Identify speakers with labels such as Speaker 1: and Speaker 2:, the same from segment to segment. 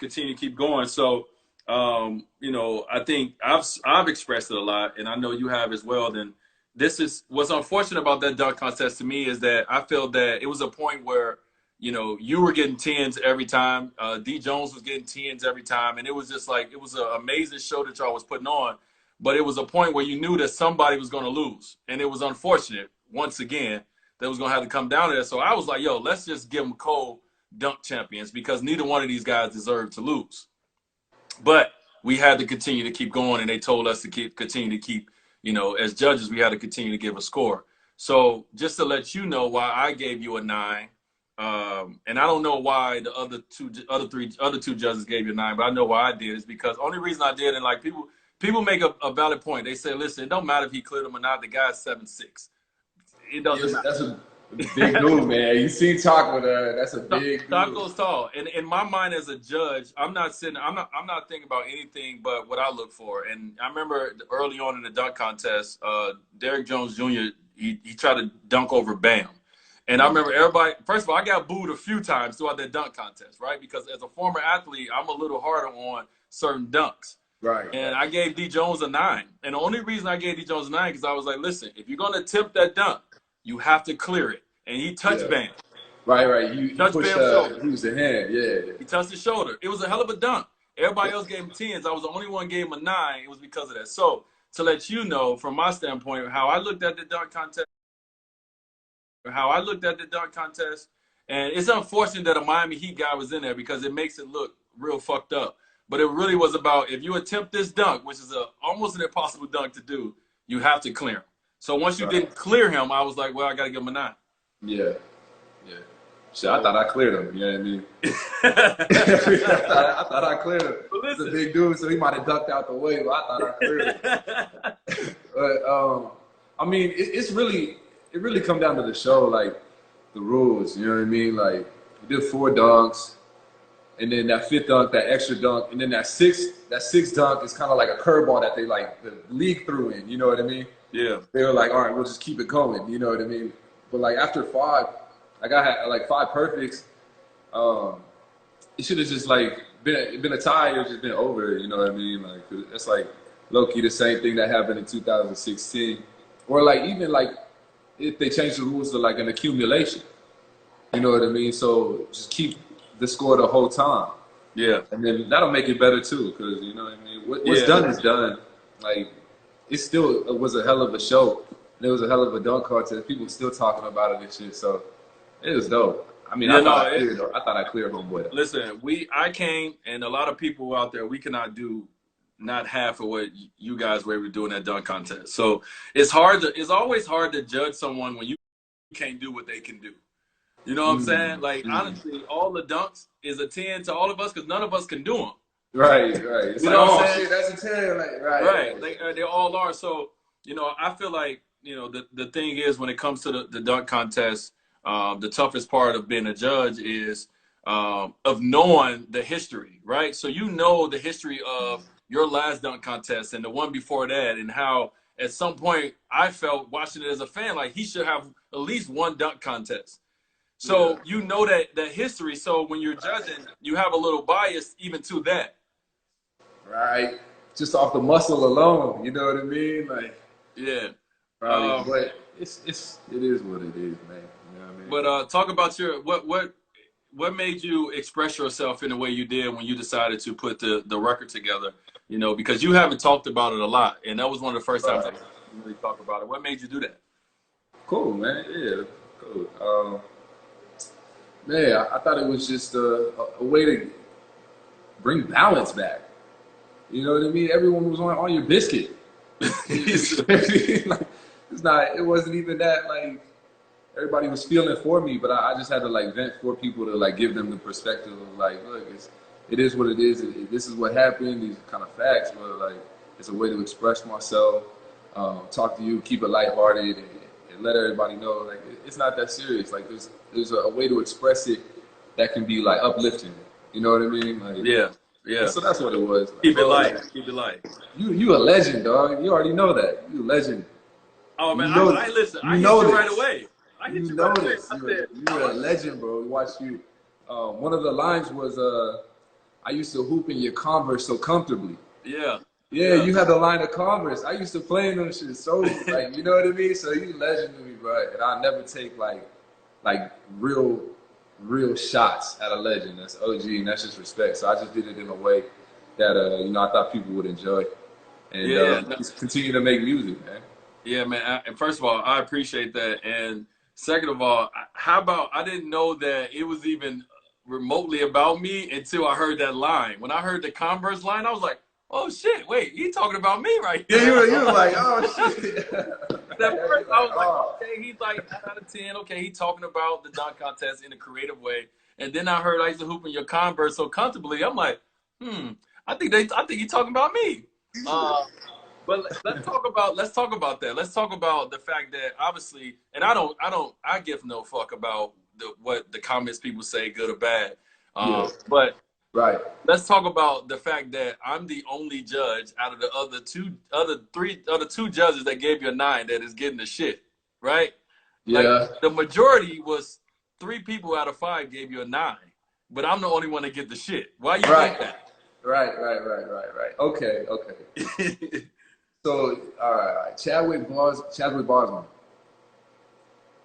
Speaker 1: continue to keep going. So, you know, I think I've expressed it a lot, and I know you have as well. Then this is what's unfortunate about that dunk contest to me is that I felt that it was a point where, you know, you were getting tens every time. D Jones was getting tens every time, and it was just like it was an amazing show that y'all was putting on. But it was a point where you knew that somebody was going to lose, and it was unfortunate once again that was going to have to come down to that. So I was like, yo, let's just give them co-dunk champions because neither one of these guys deserved to lose. But we had to continue to keep going, and they told us to continue to keep, you know, as judges, we had to continue to give a score. So just to let you know why I gave you a 9, and I don't know why the other two judges gave you a 9, but I know why I did is because only reason I did, and like people make a valid point. They say, listen, it don't matter if he cleared him or not. The guy's 7'6". It doesn't matter.
Speaker 2: That's a big dude, man. You see Taco there. That's a big dude.
Speaker 1: Taco's tall. And in my mind as a judge, I'm not thinking about anything but what I look for. And I remember early on in the dunk contest, Derrick Jones Jr., he tried to dunk over Bam. And I remember everybody, first of all, I got booed a few times throughout that dunk contest, right? Because as a former athlete, I'm a little harder on certain dunks.
Speaker 2: Right.
Speaker 1: And I gave D Jones a 9. And the only reason I gave D Jones a 9 because I was like, listen, if you're going to attempt that dunk, you have to clear it. And he touched Bam.
Speaker 2: Right. He
Speaker 1: touched
Speaker 2: pushed,
Speaker 1: Bam's shoulder.
Speaker 2: He was the hand, yeah.
Speaker 1: He touched his shoulder. It was a hell of a dunk. Everybody else gave him 10s. I was the only one gave him a 9. It was because of that. So to let you know, from my standpoint, how I looked at the dunk contest, and it's unfortunate that a Miami Heat guy was in there because it makes it look real fucked up. But it really was about if you attempt this dunk, which is almost an impossible dunk to do, you have to clear him. So once you didn't clear him, I was like, well, I got to give him a 9.
Speaker 2: Yeah. Shit, I thought I cleared him. You know what I mean? I thought I cleared him. He's a big dude, so he might have ducked out the way, but I thought I cleared him. But, I mean, it really come down to the show, like, the rules, you know what I mean? Like, we did 4 dunks, and then that 5th dunk, that extra dunk, and then that sixth dunk is kind of like a curveball that they, like, the league threw in, you know what I mean?
Speaker 1: Yeah.
Speaker 2: They were like, all right, we'll just keep it going, you know what I mean? But, like, after 5, like, I had, like, 5 perfects, it should have just, like, been a tie or just been over, you know what I mean? Like, it's, like, low-key the same thing that happened in 2016. Or, like, even, like, if they change the rules to, like, an accumulation, you know what I mean? So just keep the score the whole time.
Speaker 1: Yeah.
Speaker 2: And then that'll make it better, too, because, you know what I mean? What's done is done. Like, it still was a hell of a show. And it was a hell of a dunk contest. People still talking about it and shit. So it was dope. I mean, I thought I cleared homeboy.
Speaker 1: Listen, I came, and a lot of people out there, we cannot do not half of what you guys were able to do in that dunk contest. So it's always hard to judge someone when you can't do what they can do. You know what I'm saying? Like, honestly, all the dunks is a 10 to all of us because none of us can do them.
Speaker 2: Right. It's
Speaker 1: you
Speaker 2: like,
Speaker 1: know what I'm
Speaker 2: saying? Shit, that's a 10. Like,
Speaker 1: right. They all are. So, you know, I feel like, you know, the thing is when it comes to the dunk contest, the toughest part of being a judge is of knowing the history, right? So you know the history of your last dunk contest and the one before that, and how at some point I felt watching it as a fan like he should have at least one dunk contest. So you know that history. So when you're judging, you have a little bias even to that.
Speaker 2: Right. Just off the muscle alone, you know what I mean? Like,
Speaker 1: yeah.
Speaker 2: But it is what it is, man. You know what I mean?
Speaker 1: But talk about what made you express yourself in the way you did when you decided to put the record together? You know, because you haven't talked about it a lot, and that was one of the first times I really talked about it. What made you do that?
Speaker 2: Cool, man. Yeah, cool. Man, I thought it was just a way to bring balance back. You know what I mean? Everyone was on your biscuit. Like, it wasn't even that, like, everybody was feeling for me, but I just had to, like, vent for people to, like, give them the perspective of, like, look, it is what it is. This is what happened. These are kind of facts, but, like, it's a way to express myself, talk to you, keep it lighthearted, and let everybody know, like, it's not that serious. Like, there's a way to express it that can be, like, uplifting. You know what I mean? Like,
Speaker 1: yeah.
Speaker 2: So that's what it was.
Speaker 1: Keep it light.
Speaker 2: You a legend, dog. You already know that. You a legend.
Speaker 1: Oh man, I listen. I hit you right away. I hit you right away.
Speaker 2: You're a legend, bro. We watched you. One of the lines was I used to hoop in your Converse so comfortably.
Speaker 1: Yeah.
Speaker 2: Yeah,
Speaker 1: Yeah.
Speaker 2: you had the line of Converse. I used to play in them shit so like, you know what I mean? So you legend to me, bro. And I never take like real shots at a legend. That's OG and that's just respect. So I just did it in a way that you know I thought people would enjoy. And
Speaker 1: Yeah. No,
Speaker 2: just continue to make music, man.
Speaker 1: yeah, man. And first of all, I appreciate that. And second of all, how about I didn't know that it was even remotely about me until I heard that line. When I heard the Converse line, I was like, "Oh shit! Wait, he talking about me right
Speaker 2: Yeah,
Speaker 1: here."
Speaker 2: you were like, oh shit.
Speaker 1: At first, I
Speaker 2: Like,
Speaker 1: was like,
Speaker 2: oh.
Speaker 1: "Okay, he's like 9 out of 10. Okay, he talking about the dunk contest in a creative way." And then I heard I used to hoop in your Converse so comfortably. I'm like, I think he's talking about me. Uh, but let's talk about that. Let's talk about the fact that obviously, and I give no fuck about what the comments people say, good or bad.
Speaker 2: Yeah,
Speaker 1: But
Speaker 2: right.
Speaker 1: let's talk about the fact that I'm the only judge out of the other two judges that gave you a 9 that is getting the shit, right? Like
Speaker 2: Yeah.
Speaker 1: the majority was 3 people out of 5 gave you a 9, but I'm the only one that get the shit. Why you
Speaker 2: Right.
Speaker 1: think that?
Speaker 2: Right. Okay. So, all right. Chadwick Boseman.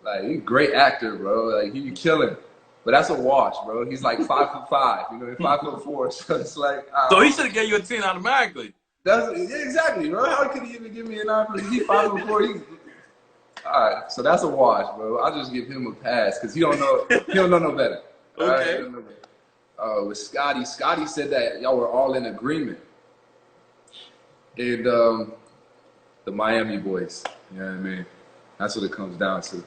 Speaker 2: Like, he's a great actor, bro. Like, he be killing. But that's a wash, bro. He's like 5'5", you know, 5'4". So it's like,
Speaker 1: So he should have gave you a 10 automatically.
Speaker 2: yeah, exactly, bro. How could he even give me a 9 for he's 5'4"? All right. So that's a wash, bro. I'll just give him a pass because he don't know no better. All right? He
Speaker 1: Okay.
Speaker 2: don't know better. With Scotty said that y'all were all in agreement. And the Miami boys, you know what I mean? That's what it comes down to.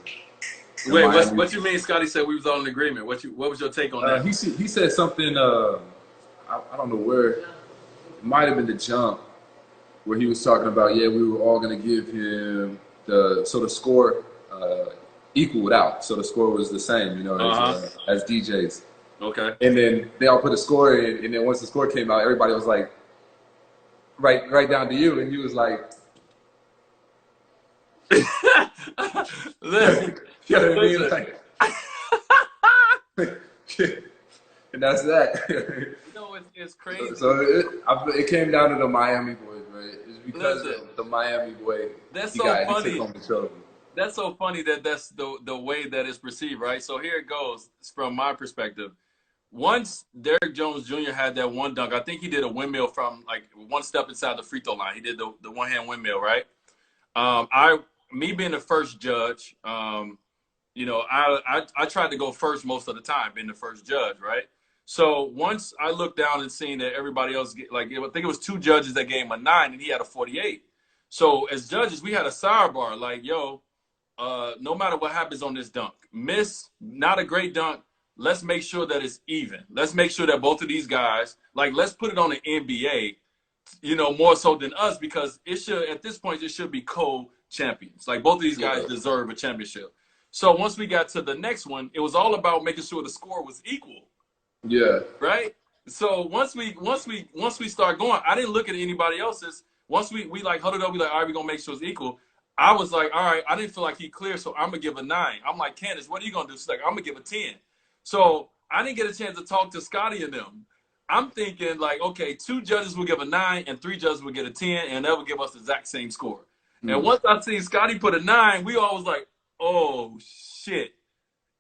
Speaker 1: Wait, what you mean? Scotty said we was all in agreement. What was your take on that?
Speaker 2: He said something. I don't know where. It might have been the jump where he was talking about. Yeah, we were all gonna give him the score equaled out. So the score was the same, you know, as DJs.
Speaker 1: Okay.
Speaker 2: And then they all put a score in, and then once the score came out, everybody was like, right down to you, and he was like.
Speaker 1: Listen,
Speaker 2: You know what I mean? Like, and that's that.
Speaker 1: you know, it's crazy.
Speaker 2: So it came down to the Miami boys, right? It's because of the Miami boy.
Speaker 1: That's
Speaker 2: he
Speaker 1: so funny.
Speaker 2: He took home the trophy.
Speaker 1: That's so funny that's the way that it's perceived, right? So here it goes from my perspective. Once Derrick Jones Jr. had that one dunk, I think he did a windmill from like one step inside the free throw line. He did the one hand windmill, right? Me being the first judge, you know, I tried to go first most of the time, being the first judge, right? So once I looked down and seen that everybody else, I think it was 2 judges that gave him a 9 and he had a 48. So as judges, we had a sidebar like, yo, no matter what happens on this dunk, miss, not a great dunk, let's make sure that it's even. Let's make sure that both of these guys, like, let's put it on the NBA, you know, more so than us because it should, at this point, it should be co-champions. Like, both of these guys deserve a championship. So once we got to the next one, it was all about making sure the score was equal.
Speaker 2: Yeah.
Speaker 1: Right. So once we start going, I didn't look at anybody else's. Once we like huddled up, we like, all right, we're gonna make sure it's equal. I was like, all right, I didn't feel like he cleared, so I'm gonna give a 9. I'm like, Candace, what are you gonna do? She's like, I'm gonna give a 10. So I didn't get a chance to talk to Scotty and them. I'm thinking like, okay, 2 judges will give a 9 and 3 judges will get a 10, and that will give us the exact same score. And once I see Scotty put a 9, we all was like, oh shit.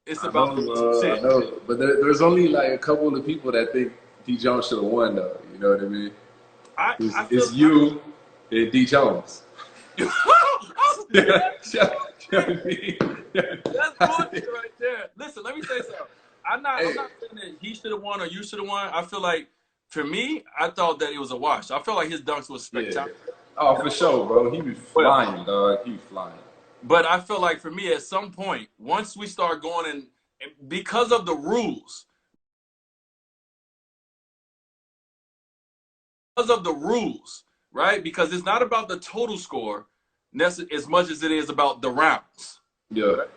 Speaker 1: It's about shit.
Speaker 2: I know, but there's only like a couple of people that think D Jones should have won, though. You know what I mean? It's you and D Jones.
Speaker 1: You know what I mean? That's bullshit right there. Listen, let me say something. I'm not saying that he should have won or you should have won. I feel like, for me, I thought that it was a wash. I felt like his dunks was spectacular.
Speaker 2: Yeah. Oh, for sure, bro. He was flying, dog. He was flying.
Speaker 1: But I feel like for me, at some point, once we start going and because of the rules, right? Because it's not about the total score as much as it is about the rounds.
Speaker 2: Yeah.
Speaker 1: Right?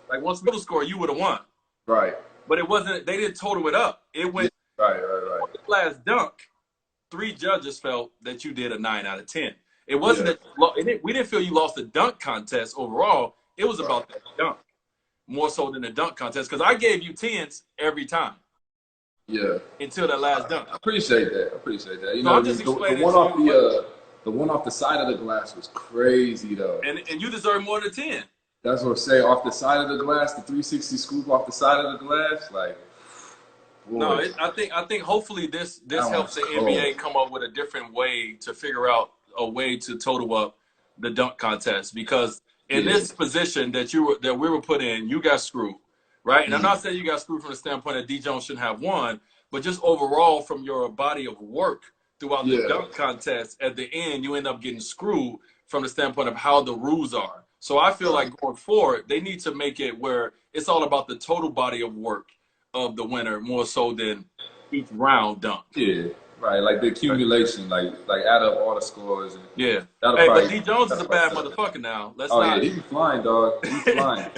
Speaker 1: Like once middle score, you would have won.
Speaker 2: Right.
Speaker 1: But it wasn't. They didn't total it up. It went
Speaker 2: right.
Speaker 1: The last dunk. 3 judges felt that you did a 9 out of 10. It wasn't that we didn't feel you lost the dunk contest overall. It was about that dunk more so than the dunk contest because I gave you 10s every time.
Speaker 2: Yeah.
Speaker 1: until that last dunk.
Speaker 2: I appreciate that. I appreciate that. You
Speaker 1: So
Speaker 2: know,
Speaker 1: I'm just
Speaker 2: the
Speaker 1: explaining
Speaker 2: one
Speaker 1: to
Speaker 2: off
Speaker 1: you what,
Speaker 2: the one off the side of the glass was crazy though.
Speaker 1: and you deserve more than 10.
Speaker 2: That's what I'm saying. Off the side of the glass, the 360 scoop off the side of the glass, like,
Speaker 1: No,
Speaker 2: boy,
Speaker 1: I think hopefully this
Speaker 2: that one
Speaker 1: helps
Speaker 2: was
Speaker 1: the
Speaker 2: cold.
Speaker 1: NBA come up with a different way to figure out a way to total up the dunk contest, because in
Speaker 2: Yeah.
Speaker 1: this position that we were put in, you got screwed, right? And I'm
Speaker 2: Mm.
Speaker 1: not saying you got screwed from the standpoint that D Jones shouldn't have won, but just overall from your body of work throughout the
Speaker 2: Yeah.
Speaker 1: dunk contest, at the end you end up getting screwed from the standpoint of how the rules are. So I feel
Speaker 2: Right.
Speaker 1: like going forward, they need to make it where it's all about the total body of work of the winner more so than each round dunk.
Speaker 2: Yeah. Right. Like the accumulation, like add up all the scores, and
Speaker 1: Yeah.
Speaker 2: that'll
Speaker 1: Hey, but
Speaker 2: probably
Speaker 1: D Jones is a
Speaker 2: that'll probably
Speaker 1: bad
Speaker 2: set it.
Speaker 1: motherfucker now. Let's
Speaker 2: Oh yeah,
Speaker 1: not.
Speaker 2: he be flying, dog. He be flying.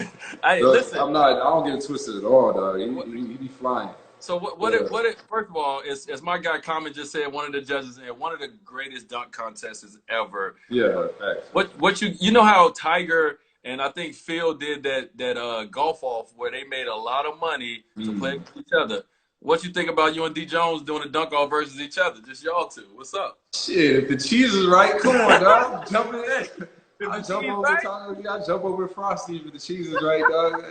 Speaker 1: Hey,
Speaker 2: Look,
Speaker 1: listen.
Speaker 2: I don't get it twisted at all, dog.
Speaker 1: What,
Speaker 2: He be flying.
Speaker 1: so what? What?
Speaker 2: But
Speaker 1: First of all, as my guy Common just said, one of the judges said one of the greatest dunk contests ever.
Speaker 2: yeah, facts.
Speaker 1: What you know how Tiger and I think Phil did that golf off where they made a lot of money to play
Speaker 2: Mm.
Speaker 1: against each other. What you think about you and D Jones doing a dunk off versus each other? Just y'all two. What's up?
Speaker 2: Shit, if the cheese is right, come on, dog. I'm jumping in.
Speaker 1: Is
Speaker 2: I
Speaker 1: the
Speaker 2: jump
Speaker 1: cheese
Speaker 2: over
Speaker 1: right?
Speaker 2: Taco. I jump over Frosty if the cheese is right, dog.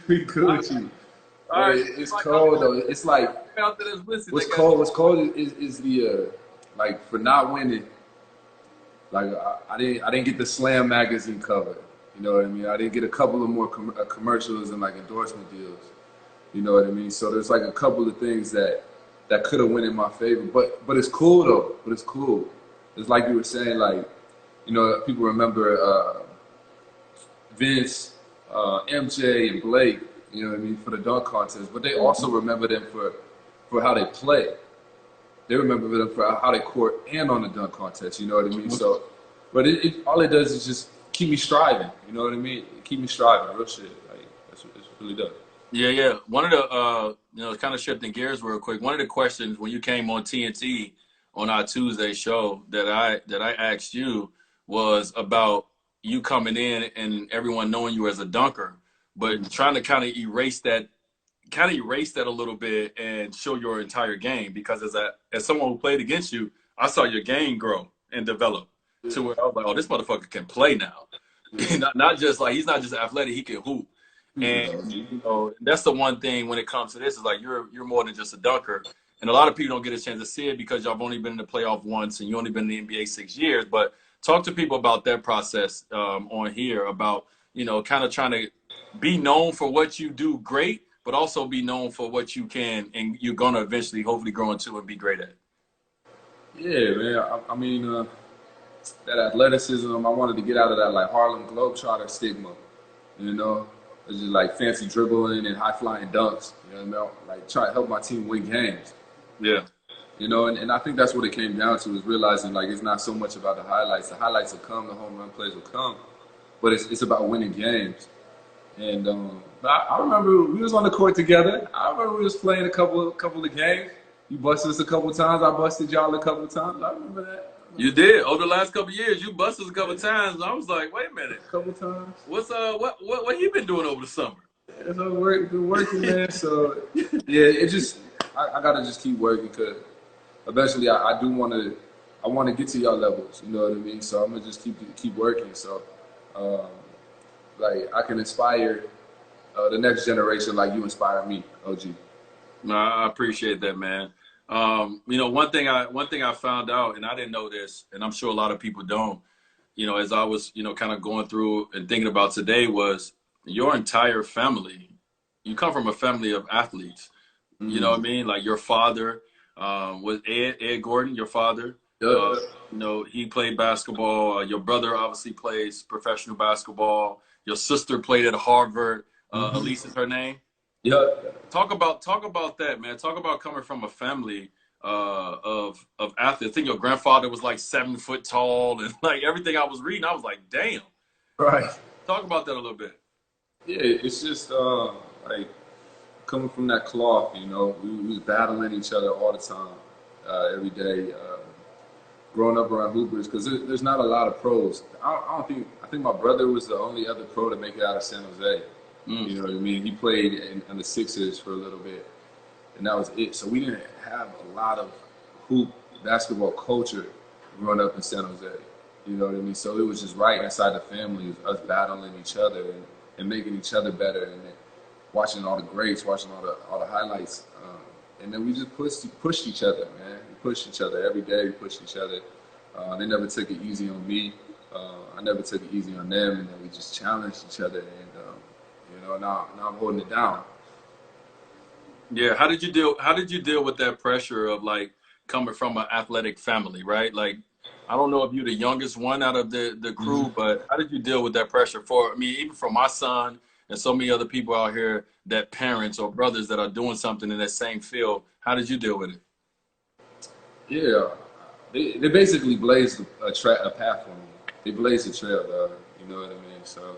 Speaker 2: We Gucci.
Speaker 1: All
Speaker 2: But
Speaker 1: right.
Speaker 2: it's
Speaker 1: Like,
Speaker 2: cold though. It's like
Speaker 1: out there that's listening,
Speaker 2: what's
Speaker 1: they got
Speaker 2: cold. What's cold is the like for not winning. Like I didn't get the Slam magazine cover. You know what I mean? I didn't get a couple of more commercials and like endorsement deals. You know what I mean? So there's like a couple of things that could have went in my favor. But it's cool though. But it's cool. It's like you were saying, like, you know, people remember Vince, MJ, and Blake. You know what I mean, for the dunk contest. But they also remember them for how they play. They remember them for how they court and on the dunk contest. You know what I mean? So, but all it does is just keep me striving. You know what I mean? Keep me striving. Real shit. Like that's what it really does.
Speaker 1: Yeah, yeah. One of the kind of shifting gears real quick. One of the questions when you came on TNT on our Tuesday show that I asked you was about you coming in and everyone knowing you as a dunker, but trying to kind of erase that a little bit and show your entire game, because as someone who played against you, I saw your game grow and develop to where I was like, oh, this motherfucker can play now.
Speaker 2: Yeah.
Speaker 1: not just like he's not just athletic, he can hoop.
Speaker 2: You
Speaker 1: And
Speaker 2: know,
Speaker 1: that's the one thing when it comes to this is like you're more than just a dunker. And a lot of people don't get a chance to see it because y'all have only been in the playoff once and you only been in the NBA 6 years. But talk to people about that process on here about, kind of trying to be known for what you do great, but also be known for what you can and you're going to eventually hopefully grow into and be great at.
Speaker 2: yeah, man. I mean, that athleticism. I wanted to get out of that like Harlem Globetrotter stigma. You know, it's just like fancy dribbling and high flying dunks. You know, like try to help my team win games.
Speaker 1: Yeah.
Speaker 2: You know, and I think that's what it came down to, is realizing like it's not so much about the highlights. The highlights will come, the home run plays will come, but it's about winning games. And I remember we was on the court together. I remember we was playing a couple of games. You busted us a couple of times. I busted y'all a couple of times. I remember that.
Speaker 1: You did. Over the last couple of years, you busted us a couple of times. And I was like, wait a minute.
Speaker 2: A couple of times.
Speaker 1: What you been doing over the summer?
Speaker 2: Yeah, so been working, man. So yeah, I gotta just keep working, because eventually I do want to get to y'all levels. You know what I mean? So I'm gonna just keep working. So um, like I can inspire the next generation like you inspire me, OG.
Speaker 1: No, I appreciate that, man. One thing I found out, and I didn't know this, and I'm sure a lot of people don't. As I was, kind of going through and thinking about today, was your entire family. You come from a family of athletes. You know what I
Speaker 2: Mm.
Speaker 1: mean? Like your father was Ed Gordon, your father.
Speaker 2: Yeah.
Speaker 1: He played basketball. Your brother obviously plays professional basketball. Your sister played at Harvard.
Speaker 2: Mm-hmm.
Speaker 1: Elise is her name.
Speaker 2: Yeah.
Speaker 1: Talk about that, man. Talk about coming from a family of athletes. I think your grandfather was like 7 foot tall, and like everything I was reading, I was like, damn.
Speaker 2: Right.
Speaker 1: Talk about that a little bit.
Speaker 2: Yeah, it's just like coming from that cloth. You know, we was battling each other all the time, every day. Growing up around hoopers, because there's not a lot of pros. I don't think. I think my brother was the only other pro to make it out of San Jose.
Speaker 1: Mm.
Speaker 2: You know what I mean? He played in the Sixers for a little bit, and that was it. So we didn't have a lot of hoop basketball culture growing up in San Jose. You know what I mean? So it was just right inside the family, us battling each other and making each other better, and then watching all the greats, watching all the highlights, and then we just pushed each other, man. We pushed each other every day. We pushed each other. They never took it easy on me. I never took it easy on them, and then we just challenged each other. And you know, now I'm holding it down.
Speaker 1: Yeah, how did you deal with that pressure of like coming from an athletic family, right? Like I don't know if you're the youngest one out of the
Speaker 2: Hmm.
Speaker 1: crew, but how did you deal with that pressure? For I mean, even for my son and so many other people out here that parents or brothers that are doing something in that same field, how did you deal with it?
Speaker 2: Yeah, they basically blazed a path for me. They blazed a trail, dog. You know what I mean? So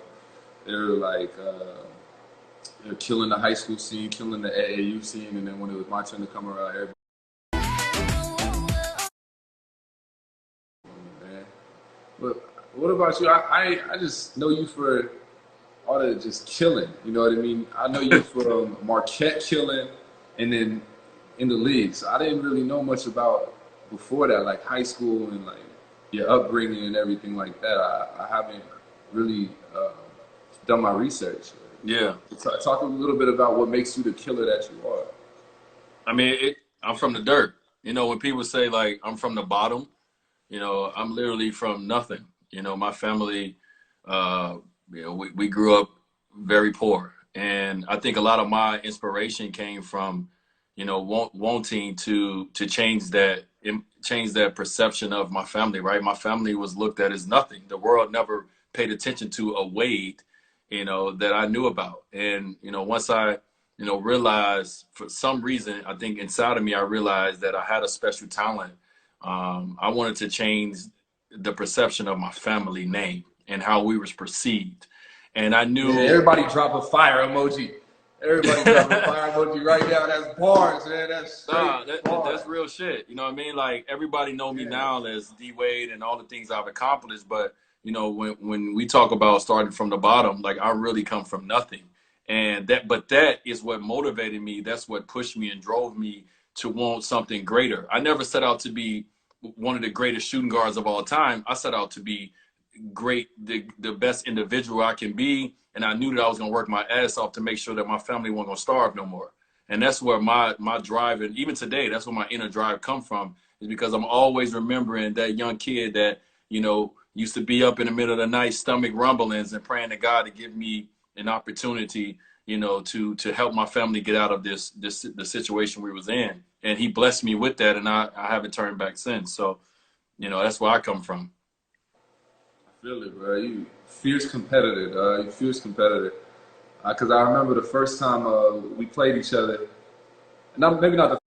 Speaker 2: they're like they're killing the high school scene, killing the AAU scene, and then when it was my turn to come around, everybody, man. But what about you? I just know you for all the just killing. You know what I mean? I know you from Marquette killing, and then in the league. So I didn't really know much about before that, like high school and like your upbringing and everything like that. I haven't really done my research.
Speaker 1: Yeah.
Speaker 2: Talk a little bit about what makes you the killer that you are.
Speaker 1: I mean, I'm from the dirt. You know, when people say like I'm from the bottom, you know, I'm literally from nothing. You know, my family, uh, we grew up very poor, and I think a lot of my inspiration came from, you know, wanting to change that perception of my family. Right, my family was looked at as nothing. The world never paid attention to a Wade, you know, that I knew about, and you know, once I realized for some reason, I think inside of me, I realized that I had a special talent. I wanted to change the perception of my family name and how we was perceived. And I
Speaker 2: Man,
Speaker 1: knew,
Speaker 2: everybody drop a fire emoji. Everybody drop a fire emoji right now. That's bars, man. That's straight
Speaker 1: nah, that's
Speaker 2: bars.
Speaker 1: real shit. You know what I mean? Like everybody know me
Speaker 2: Yeah.
Speaker 1: now as D Wade and all the things I've accomplished. But you know, when we talk about starting from the bottom, like I really come from nothing. And that is what motivated me. That's what pushed me and drove me to want something greater. I never set out to be one of the greatest shooting guards of all time. I set out to be great, the best individual I can be. And I knew that I was going to work my ass off to make sure that my family wasn't going to starve no more. And that's where my drive, and even today, that's where my inner drive come from, is because I'm always remembering that young kid that, you know, used to be up in the middle of the night, stomach rumblings, and praying to God to give me an opportunity, you know, to help my family get out of the situation we was in. And he blessed me with that, and I haven't turned back since. So, you know, that's where I come from.
Speaker 2: I feel it, bro. You fierce competitor, dog. You fierce competitor. Because I remember the first time we played each other, and maybe not the